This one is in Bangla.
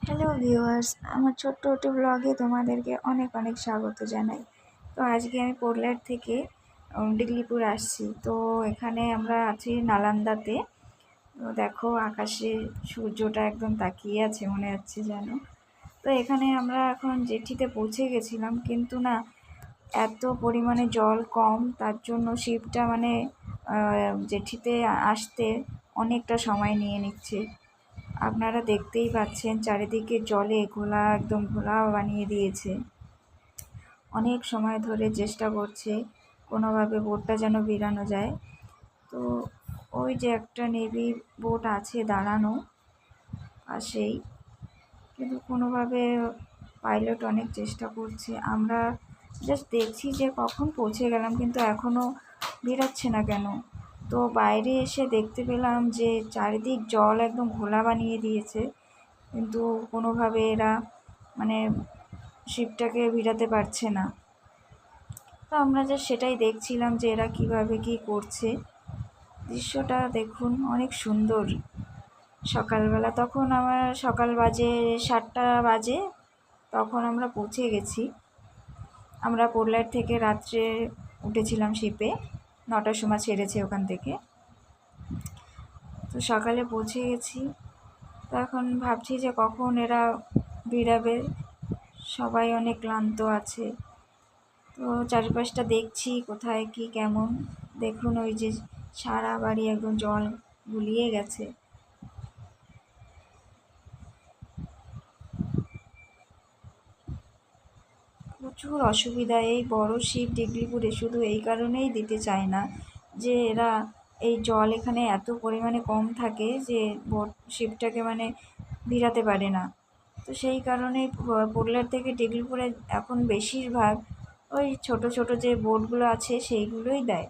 হ্যালো ভিউয়ার্স, আমার ছোট্ট একটি ব্লগে তোমাদেরকে অনেক অনেক স্বাগত জানাই। তো আজকে আমি পোরলার থেকে ডিগলিপুর আসছি। তো এখানে আমরা আছি নালান্দাতে। তো দেখো আকাশে সূর্যটা একদম তাকিয়ে আছে মনে হচ্ছে যেন। তো এখানে আমরা এখন জেঠিতে পৌঁছে গেছিলাম, কিন্তু না, এত পরিমাণে জল কম, তার জন্য শিপটা জেঠিতে আসতে অনেকটা সময় নিয়ে নিচ্ছে। আপনারা দেখতেই পাচ্ছেন চারিদিকে জলে ঘোলা, একদম ঘোলা বানিয়ে দিয়েছে। অনেক সময় ধরে চেষ্টা করছে কোনোভাবে বোটটা যেন বেরানো যায়। তো ওই যে একটা নেভি বোট আছে দাঁড়ানো পাশেই, কিন্তু কোনোভাবে পাইলট অনেক চেষ্টা করছে। আমরা জাস্ট দেখছি যে কখন পৌঁছে গেলাম, কিন্তু এখনও বেরোচ্ছে না কেন। তো বাইরে এসে দেখতে পেলাম যে চারিদিক জল একদম ঘোলা বানিয়ে দিয়েছে, কিন্তু কোনোভাবে এরা মানে শিপটাকে ভিড়াতে পারছে না। তো আমরা যে সেটাই দেখছিলাম যে এরা কিভাবে কি করছে। দৃশ্যটা দেখুন, অনেক সুন্দর। সকালবেলা, তখন আমার সকাল বাজে 7টা বাজে, তখন আমরা পৌঁছে গেছি। আমরা পোরলার থেকে রাত্রে উঠেছিলাম শিপে, 9টার সময় ছেড়েছে ওখান থেকে। তো সকালে পৌঁছে গেছি। তো এখন ভাবছি যে কখন এরা বেরাবে। সবাই অনেক ক্লান্ত আছে। তো চারিপাশটা দেখছি কোথায় কি কেমন। দেখুন ওই যে সারা বাড়ি একদম জল গুলিয়ে গেছে। প্রচুর অসুবিধা এই বড় শিপ ডিগলিপুরে, শুধু এই কারণেই দিতে চায় না যে এরা এই জল এখানে এত পরিমাণে কম থাকে যে বোট শিপটাকে ভিড়াতে পারে না। তো সেই কারণেই পোরলার থেকে ডিগলিপুরে এখন বেশিরভাগ ওই ছোট ছোট যে বোটগুলো আছে সেইগুলোই দেয়।